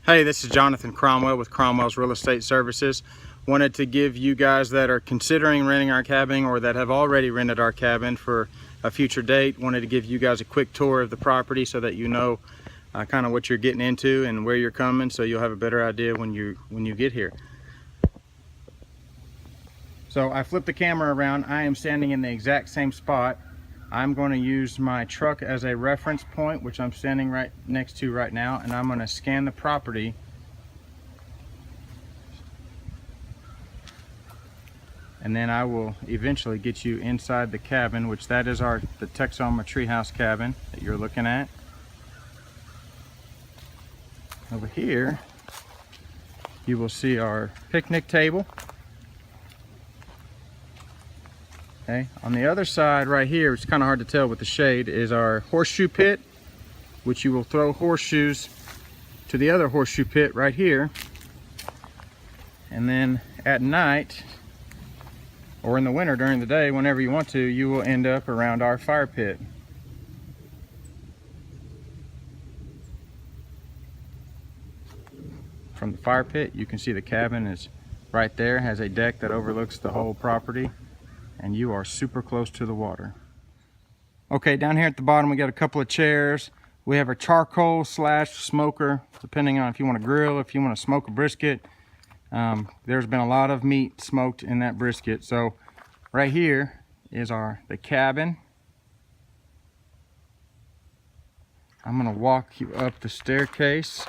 Hey, this is Jonathan Cromwell with Cromwell's Real Estate Services. Wanted to give you guys that are considering renting our cabin or that have already rented our cabin for a future date, wanted to give you guys a quick tour of the property so that you know kind of what you're getting into and where you're coming, so you'll have a better idea when you get here. So I flipped the camera around. I am standing in the exact same spot. I'm going to use my truck as a reference point, which I'm standing right next to right now, and I'm going to scan the property. And then I will eventually get you inside the cabin, which that is the Texoma Treehouse cabin that you're looking at. Over here, you will see our picnic table. Okay, on the other side right here, it's kind of hard to tell with the shade, is our horseshoe pit, which you will throw horseshoes to the other horseshoe pit right here. And then at night, or in the winter during the day, whenever you want to, you will end up around our fire pit. From the fire pit, you can see the cabin is right there, has a deck that overlooks the whole property, and you are super close to the water. Okay, down here at the bottom we got a couple of chairs. We have a charcoal slash smoker, depending on if you want to grill, if you want to smoke a brisket. There's been a lot of meat smoked in that brisket. So right here is the cabin. I'm going to walk you up the staircase,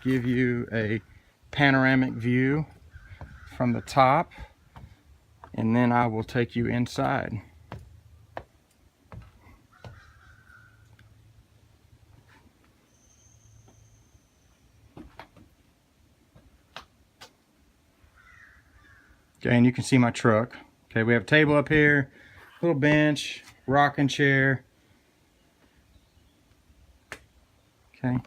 give you a panoramic view from the top, and then I will take you inside. Okay, and you can see my truck. Okay, we have a table up here, little bench, rocking chair. Okay,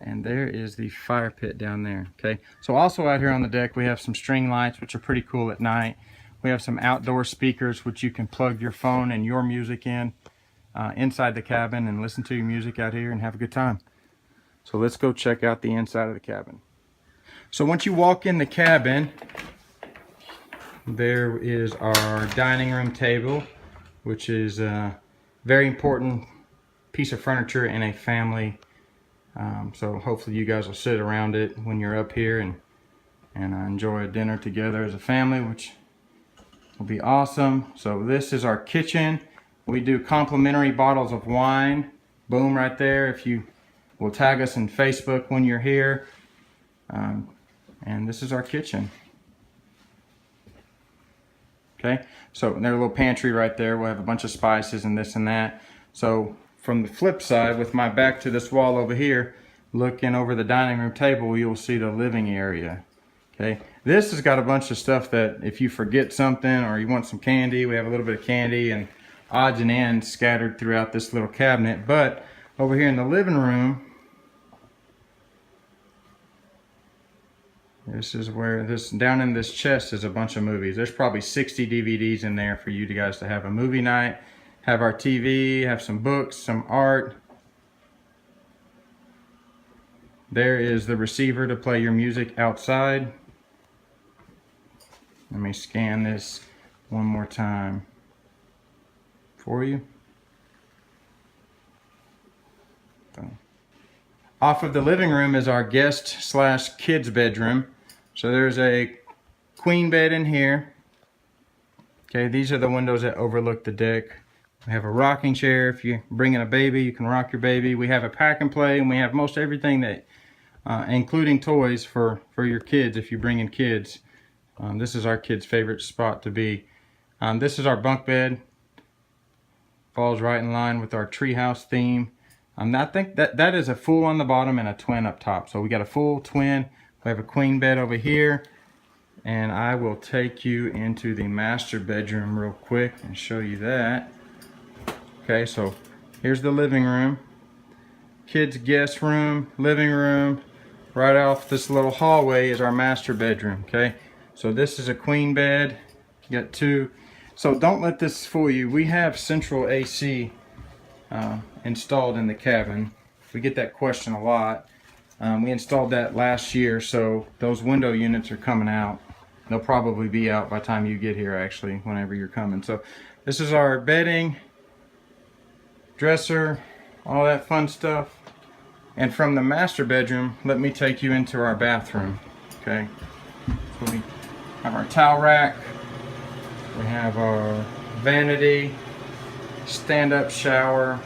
and there is the fire pit down there. Okay, so also out here on the deck we have some string lights, which are pretty cool at night. We have some outdoor speakers which you can plug your phone and your music in inside the cabin and listen to your music out here and have a good time. So let's go check out the inside of the cabin. So once you walk in the cabin, there is our dining room table, which is a very important piece of furniture in a family. So hopefully you guys will sit around it when you're up here and enjoy a dinner together as a family, which will be awesome. So this is our kitchen. We do complimentary bottles of wine. Boom, right there. If you will tag us in Facebook when you're here. And this is our kitchen. Okay, so there's a little pantry right there. We'll have a bunch of spices and this and that. So from the flip side, with my back to this wall over here, looking over the dining room table, you'll see the living area. Okay, this has got a bunch of stuff that if you forget something or you want some candy, we have a little bit of candy and odds and ends scattered throughout this little cabinet. But over here in the living room, this is where down in this chest is a bunch of movies. There's probably 60 DVDs in there for you guys to have a movie night, have our TV, have some books, some art. There is the receiver to play your music outside. Let me scan this one more time for you. So, off of the living room is our guest slash kids bedroom. So there's a queen bed in here. Okay, these are the windows that overlook the deck. We have a rocking chair. If you're bringing a baby, you can rock your baby. We have a pack and play, and we have most everything that, including toys for your kids if you bring in kids. This is our kids' favorite spot to be. This is our bunk bed. Falls right in line with our treehouse theme. I think that is a full on the bottom and a twin up top. So we got a full twin. We have a queen bed over here. And I will take you into the master bedroom real quick and show you that. Okay, so here's the living room. Kids' guest room, living room. Right off this little hallway is our master bedroom, okay? So this is a queen bed. You got two. So don't let this fool you. We have central AC installed in the cabin. We get that question a lot. We installed that last year, so those window units are coming out. They'll probably be out by the time you get here, actually, whenever you're coming. So this is our bedding, dresser, all that fun stuff. And from the master bedroom, let me take you into our bathroom. Okay, so we have our towel rack, we have our vanity, stand-up shower,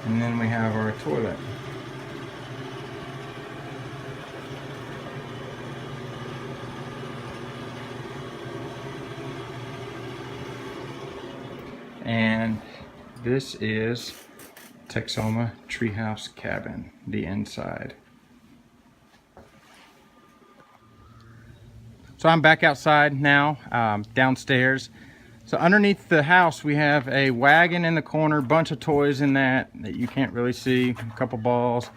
and then we have our toilet. And this is Texoma Treehouse Cabin, the inside. So I'm back outside now, downstairs. So underneath the house we have a wagon in the corner, bunch of toys in that you can't really see, a couple balls,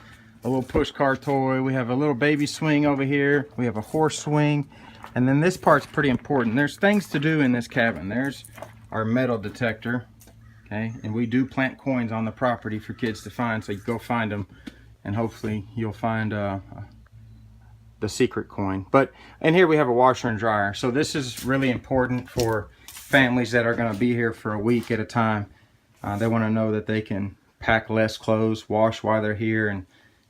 a little push car toy. We have a little baby swing over here. We have a horse swing. And then this part's pretty important. There's things to do in this cabin. There's our metal detector, okay, and we do plant coins on the property for kids to find, so you go find them and hopefully you'll find the secret coin. But in here we have a washer and dryer, so this is really important for families that are going to be here for a week at a time. They want to know that they can pack less clothes, wash while they're here,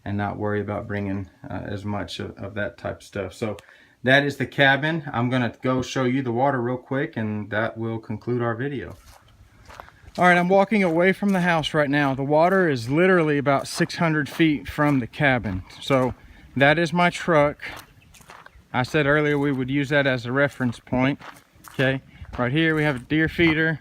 and not worry about bringing as much of that type of stuff. So that is the cabin. I'm going to go show you the water real quick, and that will conclude our video. All right, I'm walking away from the house right now. The water is literally about 600 feet from the cabin. So that is my truck. I said earlier we would use that as a reference point. Okay, right here we have a deer feeder,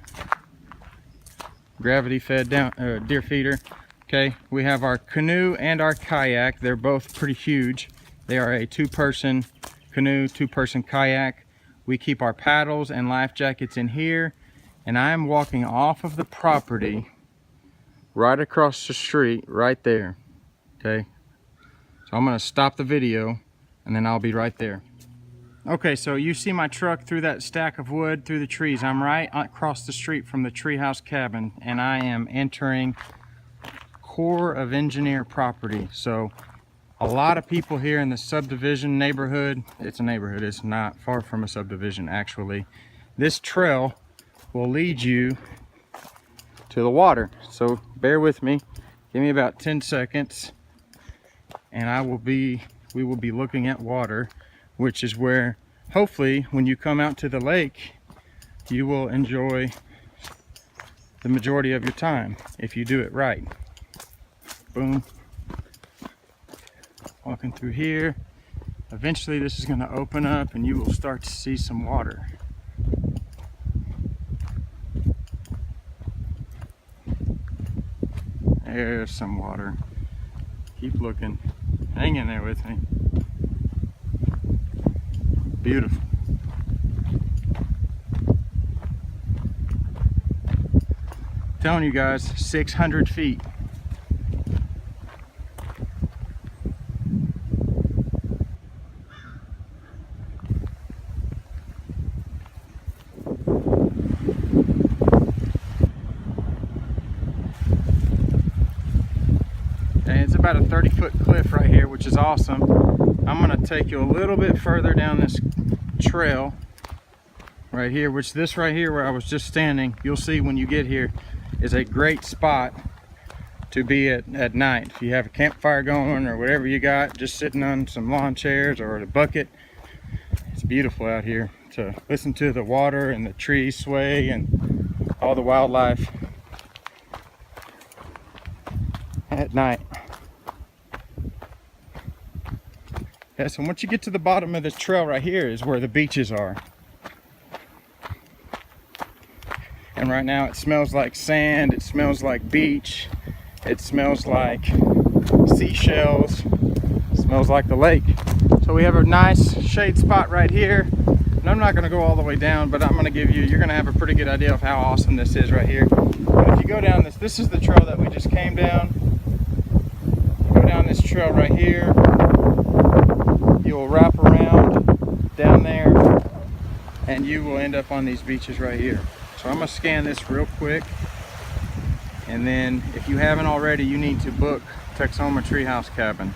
gravity fed down deer feeder. Okay, we have our canoe and our kayak. They're both pretty huge. They are a two-person canoe, two-person kayak. We keep our paddles and life jackets in here, and I am walking off of the property right across the street right there. Okay, so I'm going to stop the video and then I'll be right there. Okay, so you see my truck through that stack of wood through the trees. I'm right across the street from the treehouse cabin, and I am entering Corps of Engineer property. So a lot of people here in the subdivision neighborhood. It's a neighborhood, it's not far from a subdivision actually. This trail will lead you to the water. So bear with me, give me about 10 seconds and we will be looking at water, which is where hopefully when you come out to the lake, you will enjoy the majority of your time if you do it right. Boom. Walking through here. Eventually this is going to open up and you will start to see some water. There's some water. Keep looking. Hang in there with me. Beautiful. Telling you guys, 600 feet. And it's about a 30-foot cliff right here, which is awesome. I'm going to take you a little bit further down this trail right here, which this right here where I was just standing, you'll see when you get here, is a great spot to be at night. If you have a campfire going or whatever you got, just sitting on some lawn chairs or a bucket, it's beautiful out here to listen to the water and the trees sway and all the wildlife at night. Yeah, so once you get to the bottom of this trail right here is where the beaches are. And right now it smells like sand, it smells like beach, it smells like seashells, it smells like the lake. So we have a nice shade spot right here. And I'm not going to go all the way down, but I'm going to give you, you're going to have a pretty good idea of how awesome this is right here. But if you go down this is the trail that we just came down. You go down this trail right here. You'll wrap around down there and you will end up on these beaches right here. So I'm going to scan this real quick, and then if you haven't already, you need to book Texoma Treehouse Cabin.